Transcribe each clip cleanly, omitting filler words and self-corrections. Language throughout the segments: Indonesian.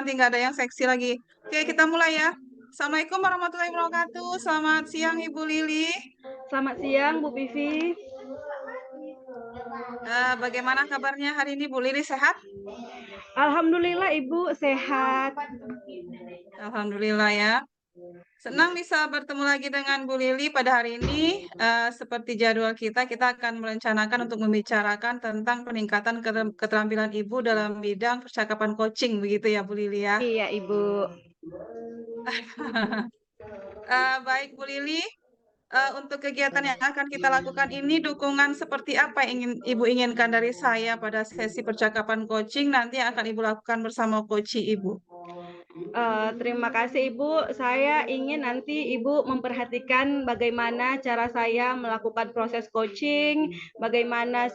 nanti nggak ada yang seksi lagi. Oke, kita mulai ya. Assalamualaikum warahmatullahi wabarakatuh. Selamat siang Ibu Lili. Selamat siang, Bu Vivi. Bagaimana kabarnya hari ini Bu Lili, sehat? Alhamdulillah Ibu sehat. Alhamdulillah ya. Senang bisa bertemu lagi dengan Bu Lili pada hari ini. Seperti jadwal kita akan merencanakan untuk membicarakan tentang peningkatan keterampilan Ibu dalam bidang percakapan coaching, begitu ya Bu Lili ya. Iya, Ibu. Baik Bu Lili, untuk kegiatan yang akan kita lakukan ini, dukungan seperti apa yang Ibu inginkan dari saya pada sesi percakapan coaching nanti yang akan Ibu lakukan bersama coach Ibu? Terima kasih Ibu. Saya ingin nanti Ibu memperhatikan bagaimana cara saya melakukan proses coaching, bagaimana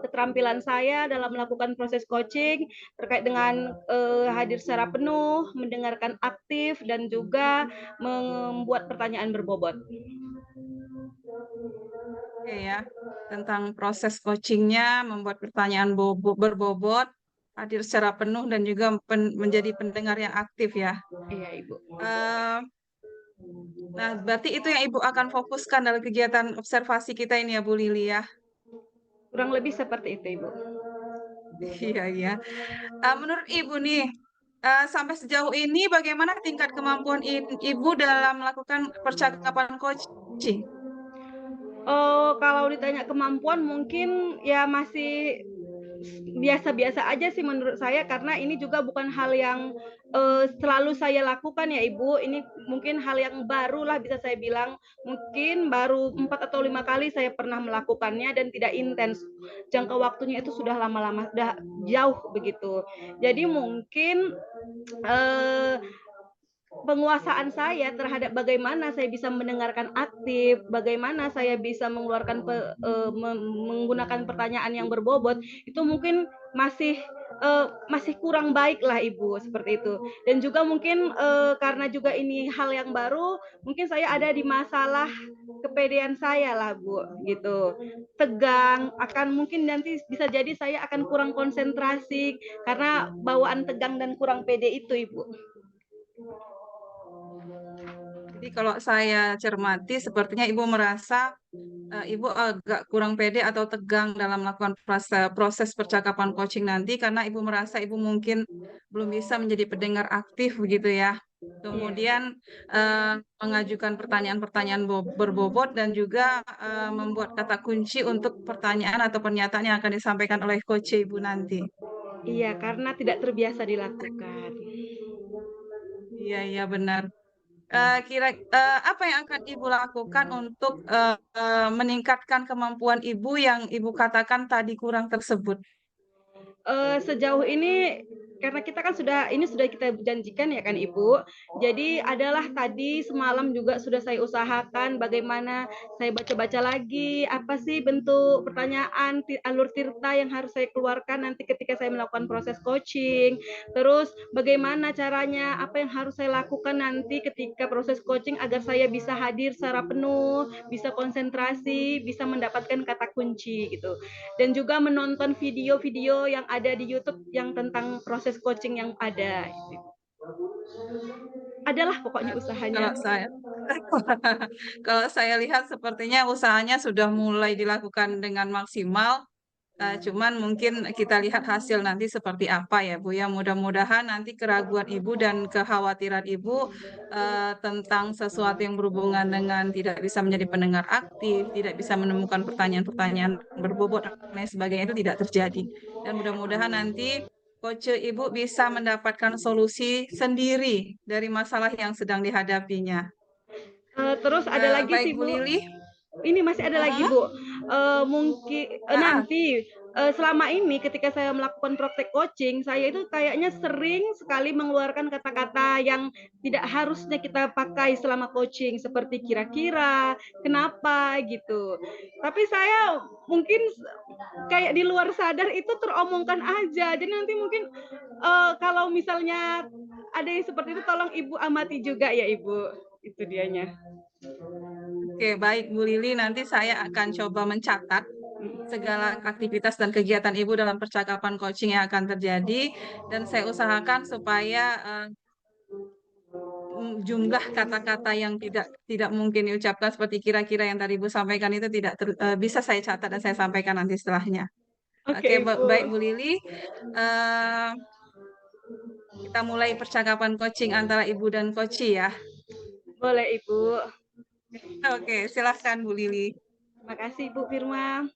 keterampilan saya dalam melakukan proses coaching terkait dengan hadir secara penuh, mendengarkan aktif, dan juga membuat pertanyaan berbobot. Oke ya, tentang proses coachingnya, membuat pertanyaan berbobot, hadir secara penuh, dan juga menjadi pendengar yang aktif ya. Iya, Ibu. Eh, nah, berarti itu yang Ibu akan fokuskan dalam kegiatan observasi kita ini ya Bu Lili ya. Kurang lebih seperti itu, Ibu. Iya, iya. Menurut Ibu nih, sampai sejauh ini bagaimana tingkat kemampuan Ibu dalam melakukan percakapan coaching? Kalau ditanya kemampuan mungkin ya masih biasa-biasa aja sih menurut saya, karena ini juga bukan hal yang selalu saya lakukan ya Ibu. Ini mungkin hal yang baru lah bisa saya bilang. Mungkin baru 4 atau 5 kali saya pernah melakukannya dan tidak intens. Jangka waktunya itu sudah lama-lama, sudah jauh begitu. Jadi mungkin eee penguasaan saya terhadap bagaimana saya bisa mendengarkan aktif, bagaimana saya bisa mengeluarkan menggunakan pertanyaan yang berbobot, itu mungkin masih kurang baik lah Ibu, seperti itu. Dan juga mungkin, karena juga ini hal yang baru, mungkin saya ada di masalah kepedean saya lah Bu, gitu. Tegang, akan mungkin nanti bisa jadi saya akan kurang konsentrasi karena bawaan tegang dan kurang pede itu Ibu. Jadi kalau saya cermati, sepertinya Ibu merasa Ibu agak kurang pede atau tegang dalam melakukan proses percakapan coaching nanti karena Ibu merasa Ibu mungkin belum bisa menjadi pendengar aktif begitu ya. Iya. Kemudian mengajukan pertanyaan-pertanyaan berbobot dan juga membuat kata kunci untuk pertanyaan atau pernyataan yang akan disampaikan oleh coach Ibu nanti. Iya, karena tidak terbiasa dilakukan. Iya, iya benar. Apa yang akan Ibu lakukan untuk meningkatkan kemampuan Ibu yang Ibu katakan tadi kurang tersebut? Sejauh ini karena kita kan sudah kita janjikan ya kan Ibu, jadi adalah tadi semalam juga sudah saya usahakan bagaimana saya baca-baca lagi, apa sih bentuk pertanyaan, alur cerita yang harus saya keluarkan nanti ketika saya melakukan proses coaching, terus bagaimana caranya, apa yang harus saya lakukan nanti ketika proses coaching agar saya bisa hadir secara penuh, bisa konsentrasi, bisa mendapatkan kata kunci gitu. Dan juga menonton video-video yang ada di YouTube yang tentang proses coaching yang ada. Adalah pokoknya usahanya. Kalau saya kalau saya lihat sepertinya usahanya sudah mulai dilakukan dengan maksimal. Cuman mungkin kita lihat hasil nanti seperti apa ya Bu ya. Mudah-mudahan nanti keraguan Ibu dan kekhawatiran Ibu tentang sesuatu yang berhubungan dengan tidak bisa menjadi pendengar aktif, tidak bisa menemukan pertanyaan-pertanyaan berbobot dan lain sebagainya itu tidak terjadi. Dan mudah-mudahan nanti Coach Ibu bisa mendapatkan solusi sendiri dari masalah yang sedang dihadapinya. Terus ada lagi Baik sih Bu Bu, Lili. ini masih ada lagi Mhm. Bu, mungkin Ah, nanti selama ini ketika saya melakukan praktek coaching, saya itu kayaknya sering sekali mengeluarkan kata-kata yang tidak harusnya kita pakai selama coaching, seperti kira-kira, kenapa, gitu. Tapi saya mungkin kayak di luar sadar itu teromongkan aja. Jadi nanti mungkin kalau misalnya ada yang seperti itu tolong Ibu amati juga ya Ibu. Itu dianya. oke, baik Bu Lili, nanti saya akan coba mencatat segala aktivitas dan kegiatan Ibu dalam percakapan coaching yang akan terjadi, dan saya usahakan supaya jumlah kata-kata yang tidak tidak mungkin diucapkan seperti kira-kira yang tadi Ibu sampaikan itu tidak bisa saya catat dan saya sampaikan nanti setelahnya. Oke, Oke, Ibu. baik Bu Lili. Eh, kita mulai percakapan coaching antara Ibu dan Koci ya. Boleh, Ibu. Oke, silahkan Bu Lili. Terima kasih, Ibu Firma.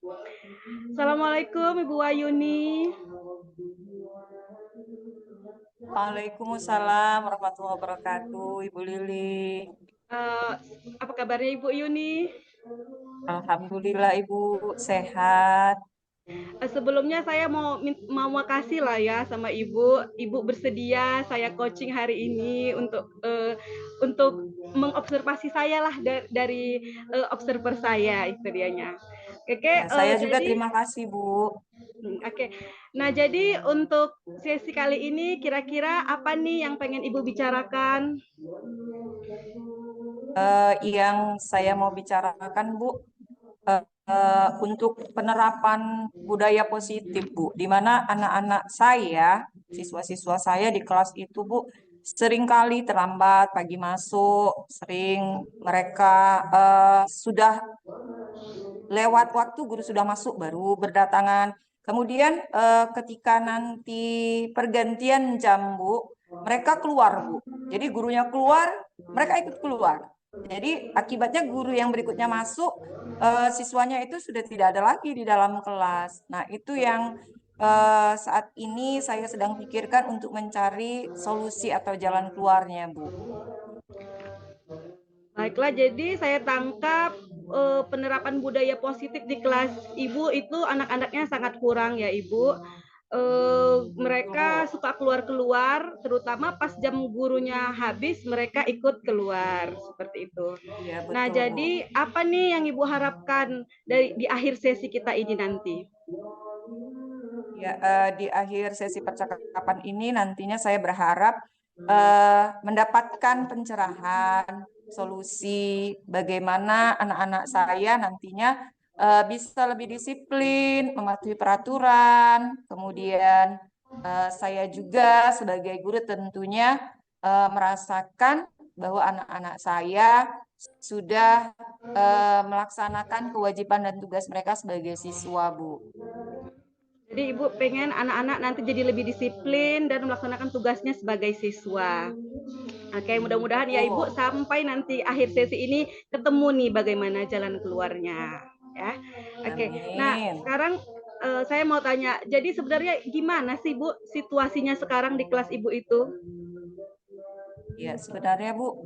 Assalamualaikum, Ibu Wayuni. Waalaikumsalam warahmatullahi wabarakatuh, Ibu Lili. Apa kabarnya Ibu Yuni? Alhamdulillah Ibu sehat. Sebelumnya saya mau makasih lah ya sama Ibu. Ibu bersedia saya coaching hari ini untuk mengobservasi saya lah dari observer saya itu dianya. Oke, Ya, saya juga jadi terima kasih Bu. oke. Nah, jadi untuk sesi kali ini kira-kira apa nih yang pengen Ibu bicarakan? Yang saya mau bicarakan Bu, untuk penerapan budaya positif Bu, di mana anak-anak saya, siswa-siswa saya di kelas itu Bu, seringkali terlambat pagi masuk, sering mereka sudah lewat waktu guru sudah masuk baru berdatangan. Kemudian ketika nanti pergantian jam Bu, mereka keluar Bu. Jadi gurunya keluar, mereka ikut keluar. Jadi akibatnya guru yang berikutnya masuk, siswanya itu sudah tidak ada lagi di dalam kelas. Nah itu yang saat ini saya sedang pikirkan untuk mencari solusi atau jalan keluarnya Bu. Baiklah, jadi saya tangkap penerapan budaya positif di kelas Ibu itu anak-anaknya sangat kurang ya Ibu. Mereka Bu. suka keluar-keluar, terutama pas jam gurunya habis mereka ikut keluar seperti itu. Iya Nah, betul Bu. jadi apa nih yang Ibu harapkan di akhir sesi kita ini nanti? Ya, di akhir sesi percakapan ini nantinya saya berharap mendapatkan pencerahan, solusi bagaimana anak-anak saya nantinya bisa lebih disiplin, mematuhi peraturan, kemudian saya juga sebagai guru tentunya merasakan bahwa anak-anak saya sudah melaksanakan kewajiban dan tugas mereka sebagai siswa, Bu. Jadi Ibu pengen anak-anak nanti jadi lebih disiplin dan melaksanakan tugasnya sebagai siswa. Oke, mudah-mudahan ya Ibu sampai nanti akhir sesi ini ketemu nih bagaimana jalan keluarnya. Ya, oke. Nah, Amin. sekarang saya mau tanya, jadi sebenarnya gimana sih Bu situasinya sekarang di kelas Ibu itu? Ya, sebenarnya Bu,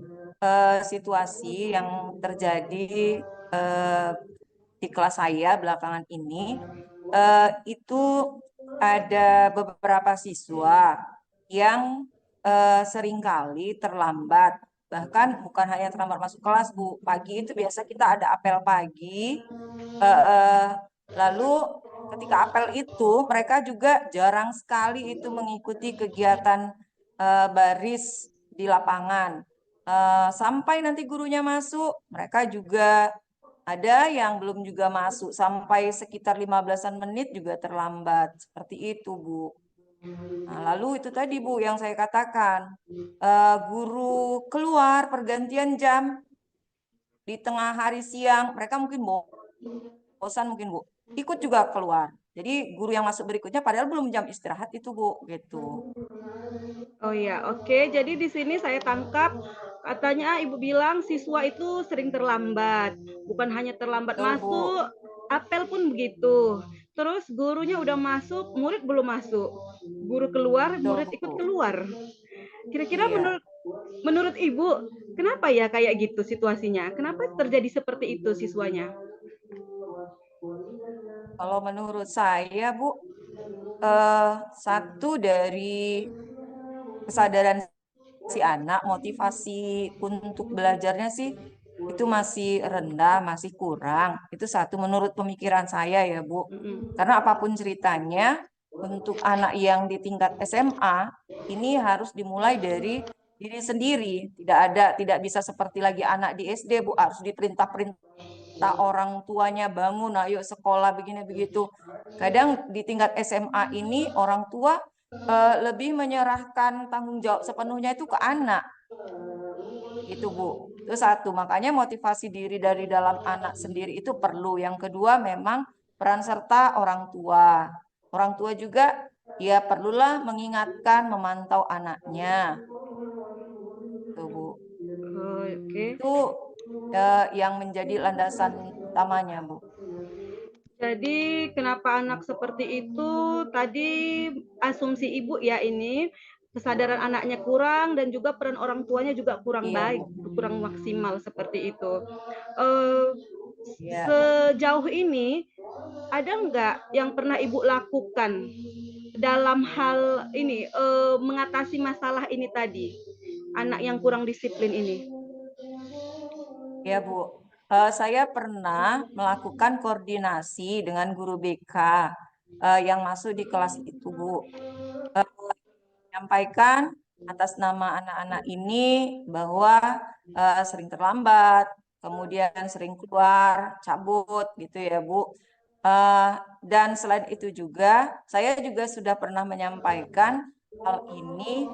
situasi yang terjadi di kelas saya belakangan ini itu ada beberapa siswa yang seringkali terlambat. Bahkan bukan hanya terlambat masuk kelas, Bu. Pagi itu biasa kita ada apel pagi. Lalu ketika apel itu mereka juga jarang sekali itu mengikuti kegiatan baris di lapangan. Sampai nanti gurunya masuk, mereka juga ada yang belum juga masuk sampai sekitar 15-an menit juga terlambat. Seperti itu, Bu. Nah, lalu itu tadi Bu yang saya katakan, guru keluar pergantian jam di tengah hari siang, mereka mungkin bosan mungkin Bu, ikut juga keluar. Jadi guru yang masuk berikutnya padahal belum jam istirahat itu Bu, gitu. Oh ya, oke. Jadi di sini saya tangkap katanya Ibu bilang siswa itu sering terlambat. Bukan hanya terlambat Betul Bu, masuk, apel pun begitu. Terus gurunya udah masuk, murid belum masuk. Guru keluar, betul murid ikut Bu. keluar. Kira-kira Iya. menurut Ibu, kenapa ya kayak gitu situasinya? Kenapa terjadi seperti itu siswanya? Kalau menurut saya Bu, satu dari kesadaran si anak, motivasi untuk belajarnya sih itu masih rendah, masih kurang. Itu satu menurut pemikiran saya ya, Bu. Karena apapun ceritanya, untuk anak yang di tingkat SMA, ini harus dimulai dari diri sendiri. Tidak bisa seperti lagi anak di SD, Bu, harus diperintah-perintah meminta orang tuanya bangun, ayo sekolah begini begitu. Kadang di tingkat SMA ini orang tua lebih menyerahkan tanggung jawab sepenuhnya itu ke anak. Gitu, Bu. Itu satu, makanya motivasi diri dari dalam anak sendiri itu perlu. Yang kedua memang peran serta orang tua. Orang tua juga ya perlulah mengingatkan, memantau anaknya. Tuh, Bu. Oh, oke. Itu yang menjadi landasan utamanya, Bu. Jadi kenapa anak seperti itu? Tadi asumsi Ibu ya ini kesadaran anaknya kurang dan juga peran orang tuanya juga kurang Iya, baik, Bu. kurang maksimal seperti itu. Eh, Iya. Sejauh ini ada nggak yang pernah Ibu lakukan dalam hal ini mengatasi masalah ini tadi, anak yang kurang disiplin ini? Ya, Bu. Saya pernah melakukan koordinasi dengan guru BK yang masuk di kelas itu, Bu. Menyampaikan atas nama anak-anak ini bahwa sering terlambat, kemudian sering keluar, cabut, gitu ya, Bu. Dan selain itu juga, saya juga sudah pernah menyampaikan hal ini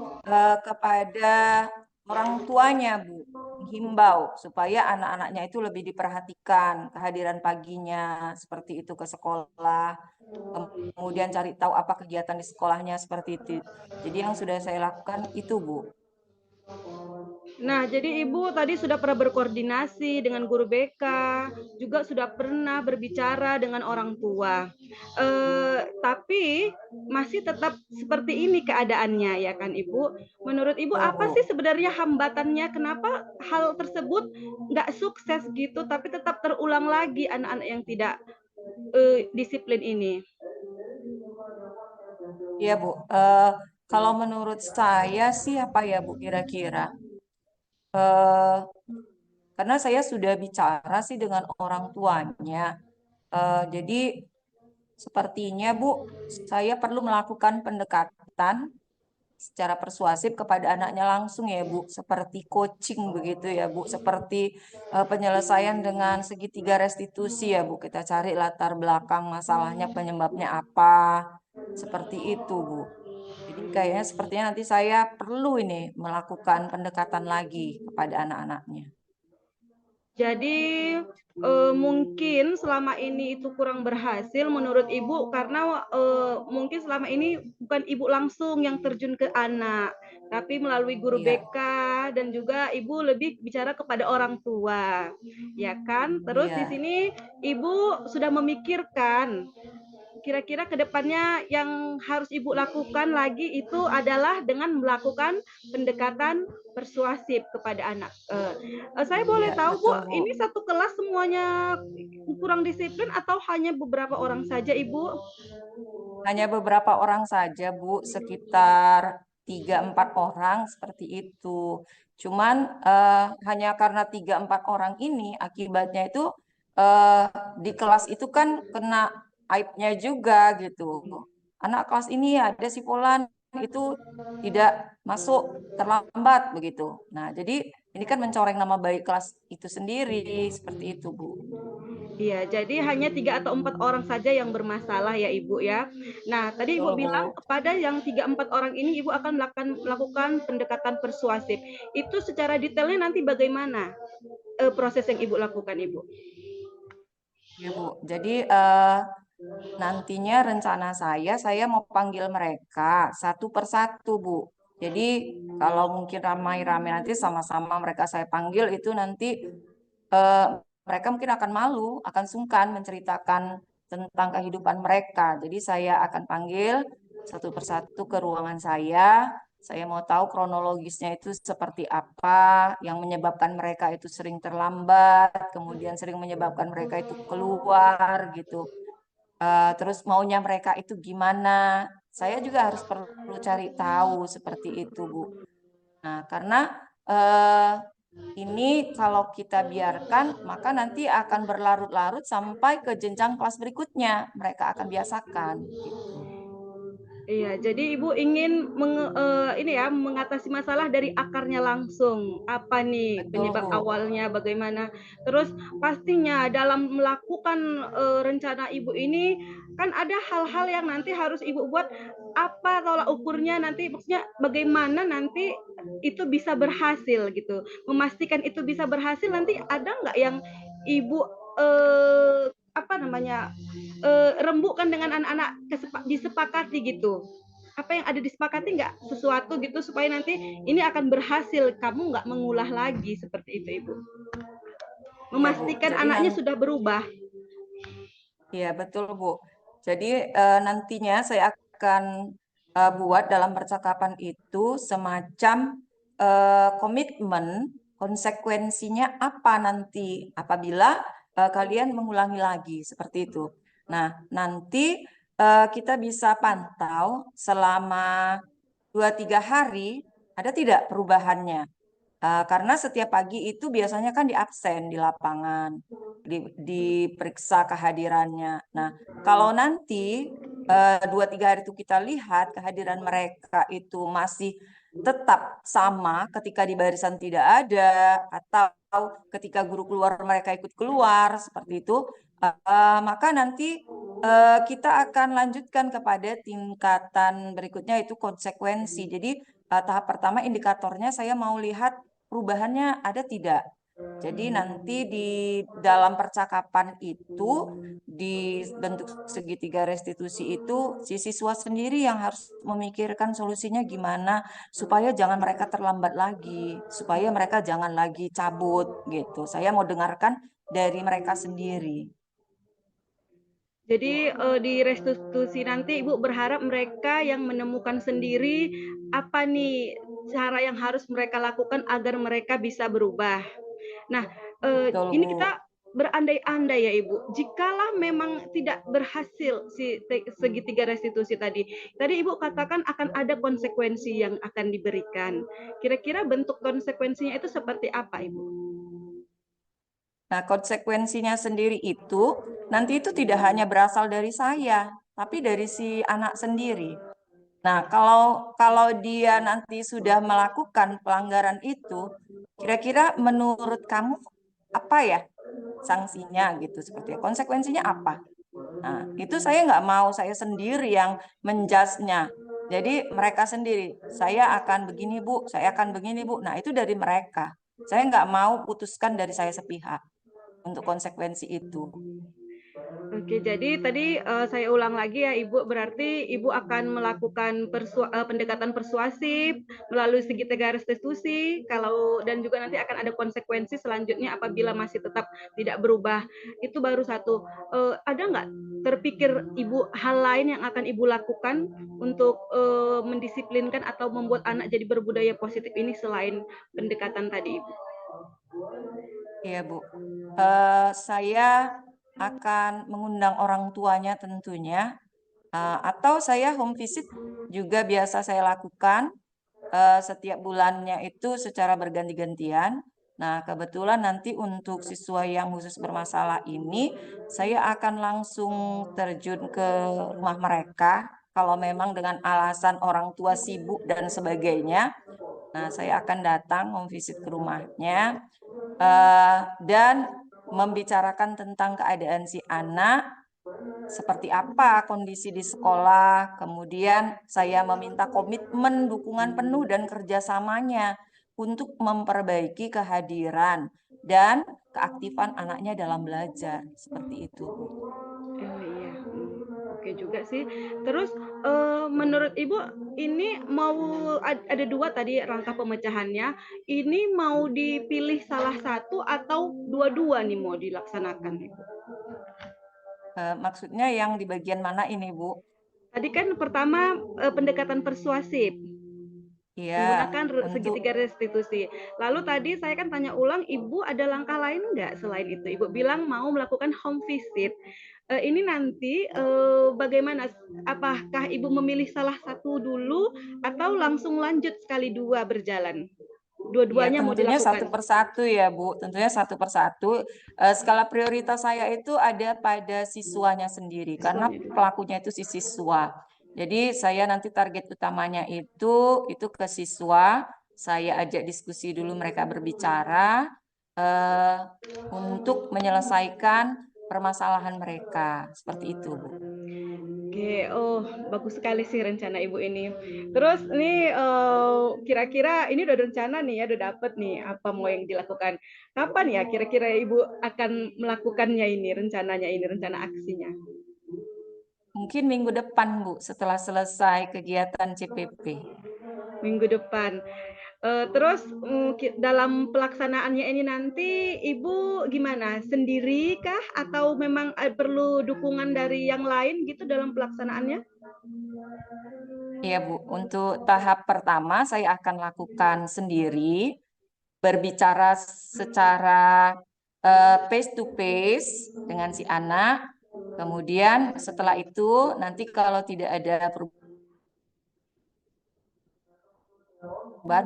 kepada orang tuanya, Bu. Menghimbau supaya anak-anaknya itu lebih diperhatikan, kehadiran paginya, seperti itu ke sekolah. Kemudian cari tahu apa kegiatan di sekolahnya seperti itu. Jadi yang sudah saya lakukan itu, Bu. Nah, jadi Ibu tadi sudah pernah berkoordinasi dengan guru BK, juga sudah pernah berbicara dengan orang tua. Tapi masih tetap seperti ini keadaannya, ya kan Ibu? Menurut Ibu Betul, apa Bu. sih sebenarnya hambatannya? Kenapa hal tersebut nggak sukses gitu, tapi tetap terulang lagi anak-anak yang tidak disiplin ini? Iya, Bu. Kalau menurut saya sih apa ya, Bu, kira-kira? Eh, karena saya sudah bicara sih dengan orang tuanya. Jadi sepertinya, Bu, saya perlu melakukan pendekatan secara persuasif kepada anaknya langsung ya, Bu, seperti coaching begitu ya, Bu, seperti penyelesaian dengan segitiga restitusi ya, Bu. Kita cari latar belakang masalahnya, penyebabnya apa, seperti itu, Bu. Jadi kayaknya sepertinya nanti saya perlu ini melakukan pendekatan lagi kepada anak-anaknya. Jadi mungkin selama ini itu kurang berhasil menurut Ibu karena mungkin selama ini bukan Ibu langsung yang terjun ke anak, tapi melalui guru Iya, BK dan juga Ibu lebih bicara kepada orang tua, ya kan? Terus di iya, sini Ibu sudah memikirkan kira-kira ke depannya yang harus Ibu lakukan lagi itu adalah dengan melakukan pendekatan persuasif kepada anak. Saya iya, boleh tahu Bu, betul, Bu. ini satu kelas semuanya kurang disiplin atau hanya beberapa orang saja Ibu? Hanya beberapa orang saja, Bu, sekitar 3-4 orang seperti itu. Cuman hanya karena 3-4 orang ini akibatnya itu eh, di kelas itu kan kena aibnya juga gitu. Anak kelas ini ada si Fulan itu tidak masuk terlambat begitu. Nah, jadi ini kan mencoreng nama baik kelas itu sendiri seperti itu, Bu. Iya, jadi hanya 3 atau 4 orang saja yang bermasalah ya Ibu ya. Nah, tadi Ibu Betul, Bu. bilang kepada yang 3-4 orang ini Ibu akan melakukan pendekatan persuasif. Itu secara detailnya nanti bagaimana proses yang Ibu lakukan Ibu? Ya, Bu. Jadi nantinya rencana saya mau panggil mereka satu persatu, Bu. Jadi kalau mungkin ramai-ramai nanti sama-sama mereka saya panggil itu nanti eh, mereka mungkin akan malu, akan sungkan menceritakan tentang kehidupan mereka. Jadi saya akan panggil satu persatu ke ruangan saya. Saya mau tahu kronologisnya itu seperti apa, yang menyebabkan mereka itu sering terlambat, kemudian sering menyebabkan mereka itu keluar gitu. Terus maunya mereka itu gimana? Saya juga harus perlu cari tahu seperti itu, Bu. Nah, karena eh, ini kalau kita biarkan, maka nanti akan berlarut-larut sampai ke jenjang kelas berikutnya. Mereka akan biasakan, gitu. Iya, jadi Ibu ingin ini ya, mengatasi masalah dari akarnya langsung. Apa nih Betul, penyebab Bu. awalnya, bagaimana. Terus pastinya dalam melakukan rencana Ibu ini kan ada hal-hal yang nanti harus Ibu buat, apa tolak ukurnya nanti, maksudnya bagaimana nanti itu bisa berhasil gitu. Memastikan itu bisa berhasil, nanti ada nggak yang Ibu apa namanya, rembukan dengan anak-anak disepakati gitu, apa yang ada disepakati nggak sesuatu gitu supaya nanti ini akan berhasil, kamu nggak mengulah lagi seperti itu Ibu, Iya, Bu. memastikan Jadi anaknya nanti, sudah berubah. iya betul, Bu. Jadi nantinya saya akan buat dalam percakapan itu semacam komitmen, konsekuensinya apa nanti apabila kalian mengulangi lagi seperti itu. Nah, nanti kita bisa pantau selama 2-3 hari ada tidak perubahannya. Karena setiap pagi itu biasanya kan diabsen di lapangan, diperiksa kehadirannya. Nah, kalau nanti 2-3 hari itu kita lihat kehadiran mereka itu masih tetap sama ketika di barisan tidak ada, atau ketika guru keluar mereka ikut keluar, seperti itu, maka nanti kita akan lanjutkan kepada tingkatan berikutnya, itu konsekuensi. Jadi tahap pertama indikatornya saya mau lihat perubahannya ada tidak. Jadi nanti di dalam percakapan itu, di bentuk segitiga restitusi itu, si siswa sendiri yang harus memikirkan solusinya gimana supaya jangan mereka terlambat lagi, supaya mereka jangan lagi cabut gitu. Saya mau dengarkan dari mereka sendiri. Jadi di restitusi nanti Ibu berharap mereka yang menemukan sendiri apa nih cara yang harus mereka lakukan agar mereka bisa berubah. Nah, Betul, ini Bu. kita berandai-andai ya Ibu, jikalau memang tidak berhasil si segitiga restitusi tadi. Tadi Ibu katakan akan ada konsekuensi yang akan diberikan. Kira-kira bentuk konsekuensinya itu seperti apa Ibu? Nah, konsekuensinya sendiri itu nanti itu tidak hanya berasal dari saya, tapi dari si anak sendiri. Nah, kalau dia nanti sudah melakukan pelanggaran itu, kira-kira menurut kamu apa ya sanksinya gitu, seperti ya. Konsekuensinya apa? Nah, itu saya nggak mau saya sendiri yang menjudge-nya. Jadi mereka sendiri, saya akan begini Bu, saya akan begini Bu. Nah, itu dari mereka. Saya nggak mau putuskan dari saya sepihak untuk konsekuensi itu. Oke, jadi tadi saya ulang lagi ya Ibu, berarti Ibu akan melakukan pendekatan persuasif melalui segitiga restitusi, kalau dan juga nanti akan ada konsekuensi selanjutnya apabila masih tetap tidak berubah. Itu baru satu. Ada nggak terpikir Ibu hal lain yang akan Ibu lakukan untuk mendisiplinkan atau membuat anak jadi berbudaya positif ini selain pendekatan tadi Ibu? Iya, Bu. Saya akan mengundang orang tuanya tentunya, atau saya home visit juga biasa saya lakukan setiap bulannya itu secara berganti-gantian. Nah, kebetulan nanti untuk siswa yang khusus bermasalah ini, saya akan langsung terjun ke rumah mereka. Kalau memang dengan alasan orang tua sibuk dan sebagainya, nah saya akan datang memvisit ke rumahnya dan membicarakan tentang keadaan si anak, seperti apa kondisi di sekolah. Kemudian saya meminta komitmen, dukungan penuh dan kerjasamanya untuk memperbaiki kehadiran dan keaktifan anaknya dalam belajar. Seperti itu, Bu. Oh iya, oke juga sih. Terus menurut Ibu ini mau ada dua tadi rangka pemecahannya. Ini mau dipilih salah satu atau dua-dua nih mau dilaksanakan, Ibu? Maksudnya yang di bagian mana ini, Bu? Tadi kan pertama pendekatan persuasif Iya, menggunakan untuk segitiga restitusi. Lalu tadi saya kan tanya ulang, Ibu ada langkah lain nggak selain itu? Ibu bilang mau melakukan home visit. Ini nanti bagaimana? Apakah Ibu memilih salah satu dulu atau langsung lanjut sekali dua berjalan? Ya, Dua-duanya mau tentunya satu dilakukan. persatu ya, Bu. Tentunya satu persatu. Skala prioritas saya itu ada pada siswanya sendiri, karena Siswanya dulu. pelakunya itu si siswa. Jadi saya nanti target utamanya itu ke siswa, saya ajak diskusi dulu mereka berbicara eh, untuk menyelesaikan permasalahan mereka. Seperti itu, Bu. Oke, oh bagus sekali sih rencana Ibu ini. Terus ini kira-kira ini udah ada rencana nih ya, udah dapet nih apa mau yang dilakukan. Kapan ya kira-kira Ibu akan melakukannya ini, rencananya ini, rencana aksinya? Mungkin minggu depan, Bu, setelah selesai kegiatan CPP. Minggu depan. Terus dalam pelaksanaannya ini nanti Ibu gimana? Sendiri kah atau memang perlu dukungan dari yang lain gitu dalam pelaksanaannya? Iya, Bu. Untuk tahap pertama saya akan lakukan sendiri, berbicara secara face to face dengan si anak. Kemudian setelah itu nanti kalau tidak ada perubahan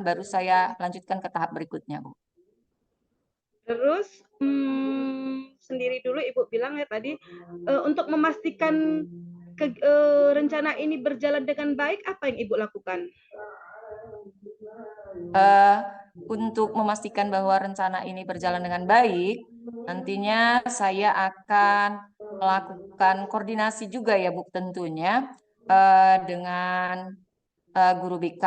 baru saya lanjutkan ke tahap berikutnya, Bu. Terus sendiri dulu Ibu bilang ya tadi untuk memastikan rencana ini berjalan dengan baik apa yang Ibu lakukan? Untuk memastikan bahwa rencana ini berjalan dengan baik, nantinya saya akan melakukan koordinasi juga ya, Bu, tentunya dengan guru BK.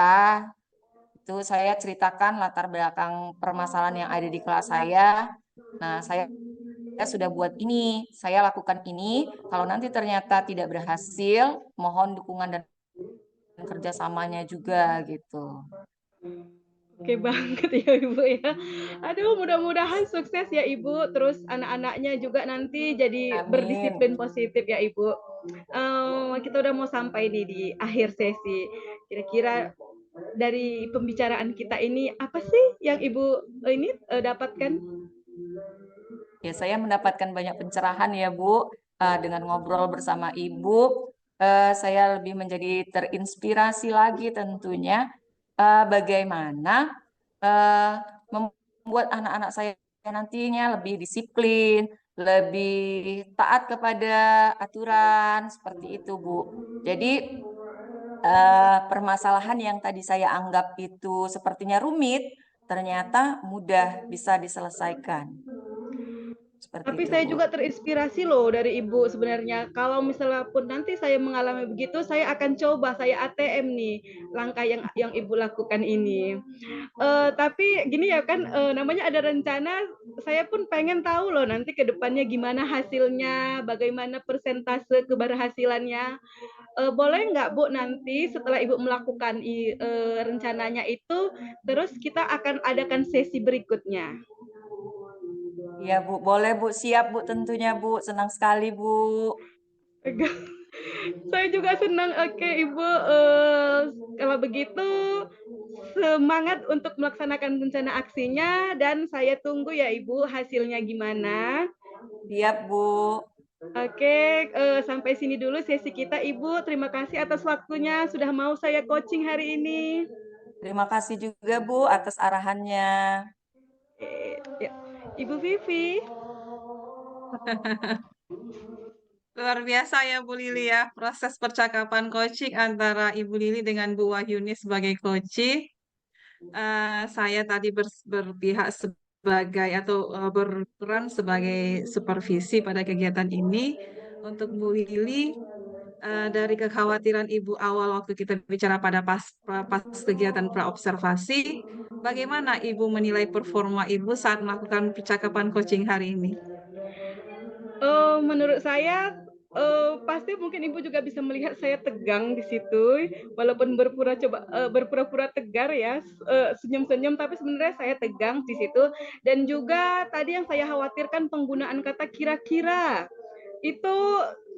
Itu saya ceritakan latar belakang permasalahan yang ada di kelas saya. Nah, saya sudah buat ini, saya lakukan ini. Kalau nanti ternyata tidak berhasil, mohon dukungan dan kerjasamanya juga gitu. Oke banget ya Ibu ya. Aduh mudah-mudahan sukses ya Ibu. Terus anak-anaknya juga nanti jadi Amin. berdisiplin positif ya Ibu. Kita udah mau sampai nih di akhir sesi. Kira-kira dari pembicaraan kita ini apa sih yang Ibu ini dapatkan? Ya, saya mendapatkan banyak pencerahan ya, Bu. Dengan ngobrol bersama Ibu, saya lebih menjadi terinspirasi lagi tentunya bagaimana membuat anak-anak saya nantinya lebih disiplin, lebih taat kepada aturan, seperti itu, Bu. Jadi, permasalahan yang tadi saya anggap itu sepertinya rumit, ternyata mudah bisa diselesaikan. Seperti Tapi itu, saya Bu. juga terinspirasi loh dari Ibu sebenarnya. Kalau misalnya pun nanti saya mengalami begitu, saya akan coba, saya ATM nih langkah yang Ibu lakukan ini. Tapi gini ya kan, namanya ada rencana, saya pun pengen tahu loh nanti ke depannya gimana hasilnya, bagaimana persentase keberhasilannya. Boleh nggak Bu nanti setelah Ibu melakukan rencananya itu, terus kita akan adakan sesi berikutnya. Iya, Bu. Boleh, Bu. Siap, Bu. Tentunya, Bu. Senang sekali, Bu. Saya juga senang. Oke, Ibu. Kalau begitu, semangat untuk melaksanakan rencana aksinya dan saya tunggu ya Ibu hasilnya gimana. Siap, Bu. Oke, sampai sini dulu sesi kita Ibu. Terima kasih atas waktunya sudah mau saya coaching hari ini. Terima kasih juga, Bu, atas arahannya. Ya. Ibu Vivi. Luar biasa ya Bu Lili ya, proses percakapan coaching antara Ibu Lili dengan Bu Wahyuni sebagai coaching. Saya tadi berpihak sebagai atau berperan sebagai supervisi pada kegiatan ini. Untuk Bu Lili, dari kekhawatiran Ibu awal waktu kita bicara pada pas kegiatan praobservasi, bagaimana Ibu menilai performa Ibu saat melakukan percakapan coaching hari ini? Menurut saya pasti mungkin Ibu juga bisa melihat saya tegang di situ, walaupun berpura-pura tegar ya, senyum-senyum, tapi sebenarnya saya tegang di situ. Dan juga tadi yang saya khawatirkan penggunaan kata kira-kira itu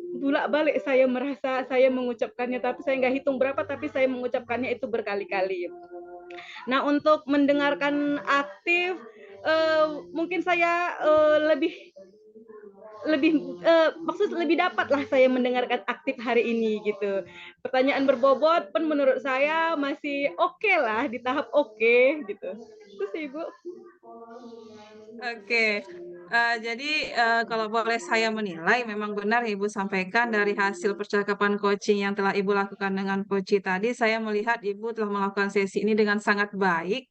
bolak-balik saya merasa saya mengucapkannya, tapi saya nggak hitung berapa, tapi saya mengucapkannya itu berkali-kali. Nah, untuk mendengarkan aktif, mungkin saya lebih maksud lebih dapatlah saya mendengarkan aktif hari ini gitu. Pertanyaan berbobot pun menurut saya masih oke lah, di tahap oke gitu. Itu sih Ibu. Oke, jadi kalau boleh saya menilai, memang benar Ibu sampaikan dari hasil percakapan coaching yang telah Ibu lakukan dengan coach tadi, saya melihat Ibu telah melakukan sesi ini dengan sangat baik,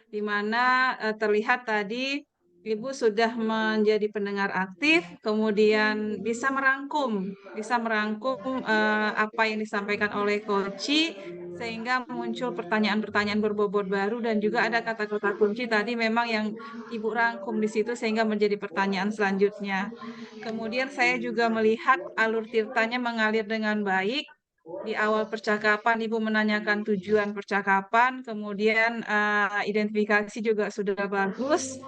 di mana terlihat tadi Ibu sudah menjadi pendengar aktif, kemudian bisa merangkum apa yang disampaikan oleh coach, sehingga muncul pertanyaan-pertanyaan berbobot baru dan juga ada kata-kata kunci tadi memang yang Ibu rangkum di situ sehingga menjadi pertanyaan selanjutnya. Kemudian saya juga melihat alur Tirtanya mengalir dengan baik. Di awal percakapan Ibu menanyakan tujuan percakapan, kemudian identifikasi juga sudah bagus.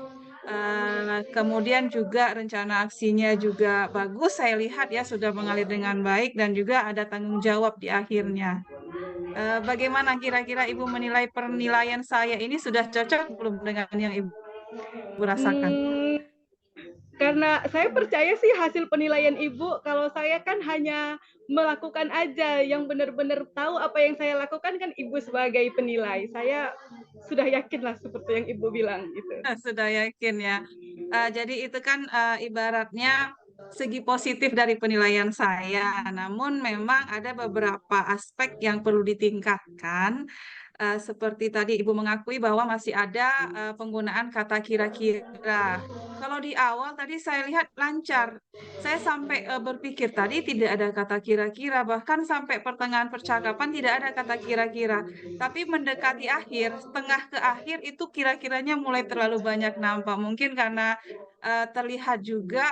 Kemudian juga rencana aksinya juga bagus. Saya lihat ya sudah mengalir dengan baik dan juga ada tanggung jawab di akhirnya. Bagaimana kira-kira Ibu menilai penilaian saya ini sudah cocok belum dengan yang Ibu rasakan? Hmm, karena saya percaya sih hasil penilaian Ibu, kalau saya kan hanya melakukan aja, yang benar-benar tahu apa yang saya lakukan kan Ibu sebagai penilai. Saya sudah yakin lah seperti yang Ibu bilang gitu. Sudah yakin ya. Jadi itu kan ibaratnya segi positif dari penilaian saya. Namun memang ada beberapa aspek yang perlu ditingkatkan. Seperti tadi Ibu mengakui bahwa masih ada penggunaan kata kira-kira. Kalau di awal tadi saya lihat lancar. Saya sampai berpikir tadi tidak ada kata kira-kira, bahkan sampai pertengahan percakapan tidak ada kata kira-kira. Tapi mendekati akhir, setengah ke akhir itu kira-kiranya mulai terlalu banyak nampak. Mungkin karena terlihat juga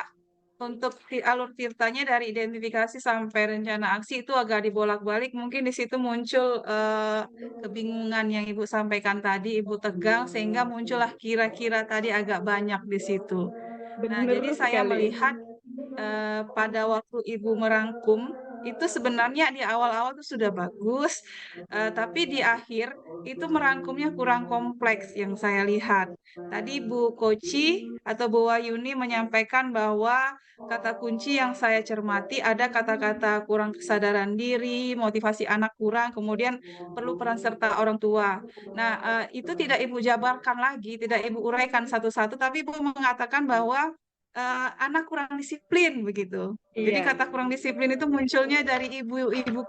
untuk alur tirtanya dari identifikasi sampai rencana aksi itu agak dibolak-balik. Mungkin di situ muncul kebingungan yang Ibu sampaikan tadi, Ibu tegang, sehingga muncullah kira-kira tadi agak banyak di situ. Nah, Benar jadi saya sekali. melihat pada waktu Ibu merangkum, itu sebenarnya di awal-awal itu sudah bagus, tapi di akhir itu merangkumnya kurang kompleks yang saya lihat. Tadi Bu Koci atau Bu Wayuni menyampaikan bahwa kata kunci yang saya cermati ada kata-kata kurang kesadaran diri, motivasi anak kurang, kemudian perlu peran serta orang tua. Nah, itu tidak Ibu jabarkan lagi, tidak Ibu uraikan satu-satu, tapi Ibu mengatakan bahwa anak kurang disiplin begitu. Jadi Iya, kata kurang disiplin itu munculnya dari ibu ibu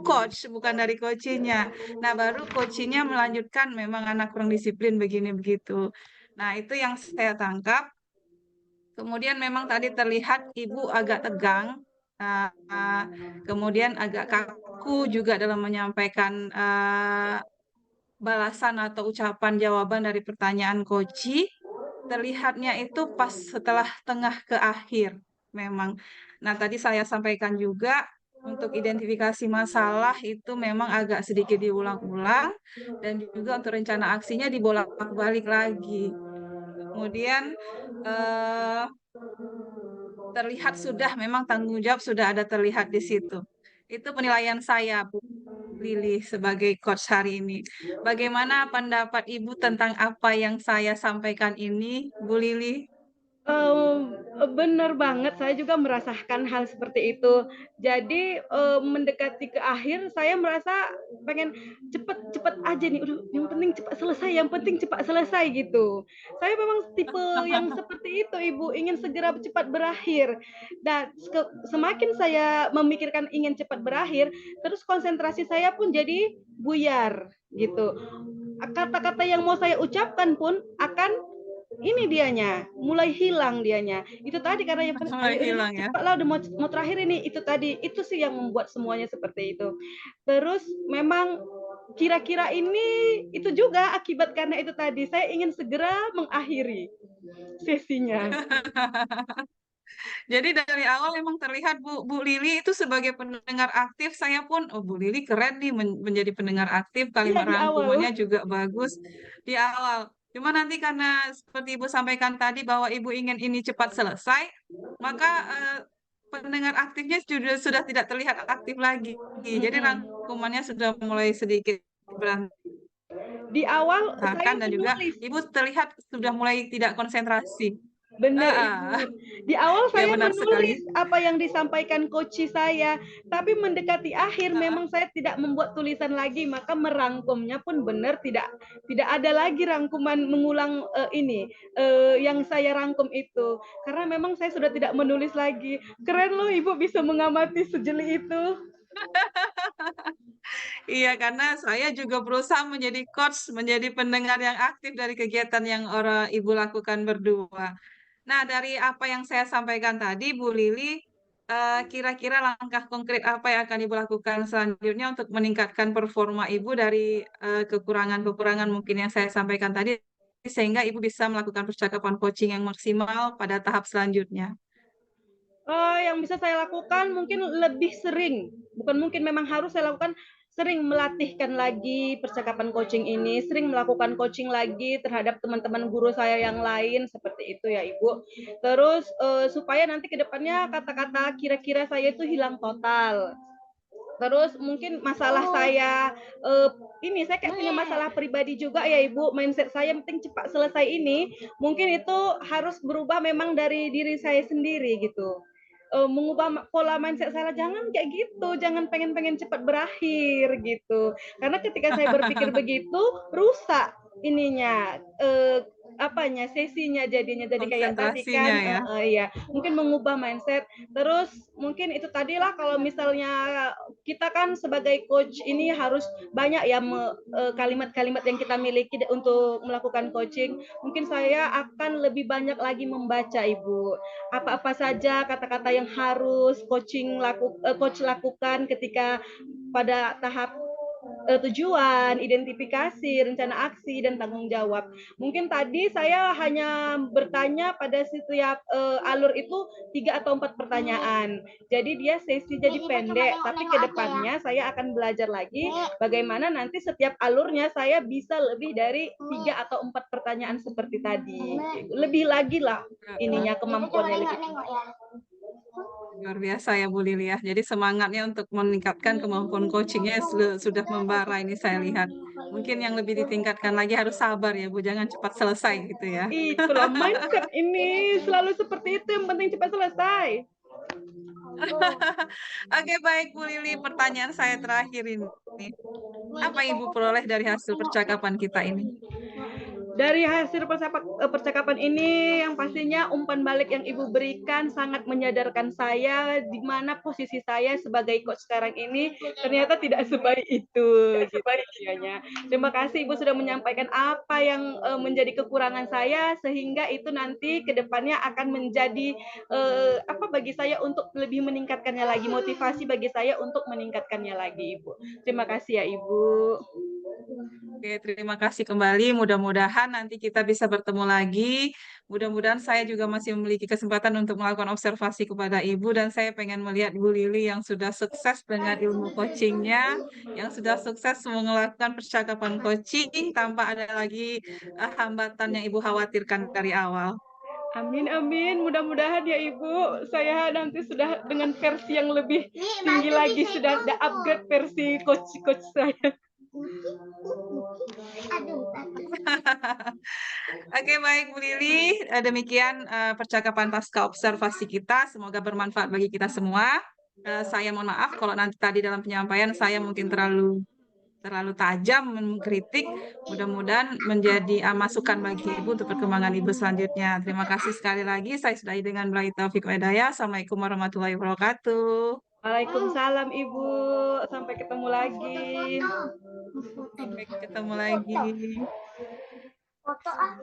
coach bukan dari coachnya. Nah, baru coachnya melanjutkan memang anak kurang disiplin begini begitu. Nah, itu yang saya tangkap. Kemudian memang tadi terlihat ibu agak tegang, uh, uh, kemudian agak kaku juga dalam menyampaikan balasan atau ucapan jawaban dari pertanyaan Koci. Terlihatnya itu pas setelah tengah ke akhir memang. Nah, tadi saya sampaikan juga untuk identifikasi masalah itu memang agak sedikit diulang-ulang dan juga untuk rencana aksinya dibolak-balik lagi. Kemudian eh, terlihat sudah memang tanggung jawab sudah ada terlihat di situ. Itu penilaian saya, Bu Lili, sebagai coach hari ini. Bagaimana pendapat Ibu tentang apa yang saya sampaikan ini, Bu Lili? Bener banget, saya juga merasakan hal seperti itu. Jadi, mendekati ke akhir saya merasa pengen cepet-cepet aja nih, udah yang penting cepat selesai gitu. Saya memang tipe yang seperti itu Ibu, ingin segera cepat berakhir. Dan semakin saya memikirkan ingin cepat berakhir, terus konsentrasi saya pun jadi buyar gitu. Kata-kata yang mau saya ucapkan pun akan ini dianya mulai hilang dianya itu tadi karena yang Mulai ayo udah hilang ya. cepatlah udah mau terakhir ini itu tadi itu sih yang membuat semuanya seperti itu terus memang kira-kira ini itu juga akibat karena itu tadi saya ingin segera mengakhiri sesinya. Jadi dari awal memang terlihat Bu Lili itu sebagai pendengar aktif. Saya pun, oh Bu Lili keren nih menjadi pendengar aktif. Iya Kalimat di awal. rangkumannya juga bagus di awal. Cuma nanti karena seperti Ibu sampaikan tadi bahwa Ibu ingin ini cepat selesai, maka pendengar aktifnya sudah tidak terlihat aktif lagi. Jadi rangkumannya sudah mulai sedikit berantakan Di awal saya dan juga menulis. Ibu terlihat sudah mulai tidak konsentrasi. Benar, Ah, Ibu. Di awal ya saya benar sekali. menulis apa yang disampaikan coach saya, tapi mendekati akhir Ah, memang saya tidak membuat tulisan lagi, maka merangkumnya pun benar tidak ada lagi rangkuman mengulang yang saya rangkum itu. Karena memang saya sudah tidak menulis lagi. Keren loh Ibu bisa mengamati sejeli itu. iya, karena saya juga berusaha menjadi coach, menjadi pendengar yang aktif dari kegiatan yang orang Ibu lakukan berdua. Nah, dari apa yang saya sampaikan tadi, Bu Lili, kira-kira langkah konkret apa yang akan Ibu lakukan selanjutnya untuk meningkatkan performa Ibu dari kekurangan-kekurangan mungkin yang saya sampaikan tadi, sehingga Ibu bisa melakukan percakapan coaching yang maksimal pada tahap selanjutnya. Yang bisa saya lakukan mungkin lebih sering, bukan mungkin memang harus saya lakukan, sering melatihkan lagi percakapan coaching ini, sering melakukan coaching lagi terhadap teman-teman guru saya yang lain seperti itu ya Ibu. Terus supaya nanti ke depannya kata-kata kira-kira saya itu hilang total. Terus mungkin masalah saya saya kayak punya masalah pribadi juga ya Ibu, mindset saya penting cepat selesai ini, mungkin itu harus berubah memang dari diri saya sendiri gitu. Mengubah pola mindset saya, jangan kayak gitu, jangan pengen-pengen cepat berakhir gitu. Karena ketika saya berpikir begitu, rusak ininya sesinya jadinya jadi kayak tadi Konsentrasinya kan ya. ya mungkin mengubah mindset. Terus mungkin itu tadilah kalau misalnya kita kan sebagai coach ini harus banyak ya kalimat-kalimat yang kita miliki untuk melakukan coaching. Mungkin saya akan lebih banyak lagi membaca Ibu. Apa-apa saja kata-kata yang harus coach lakukan ketika pada tahap tujuan, identifikasi, rencana aksi, dan tanggung jawab. Mungkin tadi saya hanya bertanya pada setiap alur itu 3 atau 4 pertanyaan. Jadi dia sesi jadi pendek, tapi ke depannya saya akan belajar lagi bagaimana nanti setiap alurnya saya bisa lebih dari 3 atau 4 pertanyaan seperti tadi. Lebih lagi lah ininya kemampuannya lebih. Luar biasa ya Bu Lili ya. Jadi semangatnya untuk meningkatkan kemampuan coachingnya sudah membara ini saya lihat. Mungkin yang lebih ditingkatkan lagi harus sabar ya Bu, jangan cepat selesai gitu ya. Itulah mindset ini selalu seperti itu, yang penting cepat selesai. Oke baik Bu Lili, pertanyaan saya terakhir ini. Apa Ibu peroleh dari hasil percakapan kita ini? Dari hasil percakapan ini yang pastinya umpan balik yang Ibu berikan sangat menyadarkan saya di mana posisi saya sebagai coach sekarang ini ternyata tidak sebaik itu gitu dianya. Terima kasih Ibu sudah menyampaikan apa yang menjadi kekurangan saya sehingga itu nanti ke depannya akan menjadi bagi saya untuk lebih meningkatkannya lagi, motivasi bagi saya untuk meningkatkannya lagi Ibu. Terima kasih ya Ibu. Oke, terima kasih kembali. Mudah-mudahan nanti kita bisa bertemu lagi. Mudah-mudahan saya juga masih memiliki kesempatan untuk melakukan observasi kepada Ibu dan saya pengen melihat Bu Lili yang sudah sukses dengan ilmu coachingnya, yang sudah sukses melakukan percakapan coaching tanpa ada lagi hambatan yang Ibu khawatirkan dari awal. Amin, amin. Mudah-mudahan ya Ibu, saya nanti sudah dengan versi yang lebih tinggi lagi, sudah ada upgrade versi coach saya. Oke, baik Bu Lili. Demikian percakapan pasca observasi kita. Semoga bermanfaat bagi kita semua. Saya mohon maaf kalau nanti tadi dalam penyampaian saya mungkin terlalu tajam mengkritik. Mudah-mudahan menjadi masukan bagi Ibu untuk perkembangan Ibu selanjutnya. Terima kasih sekali lagi. Saya sudahi dengan billahi taufiq wa hidayah. Assalamualaikum warahmatullahi wabarakatuh. Waalaikumsalam Ibu. Sampai ketemu lagi. Sampai ketemu lagi. Foto ah.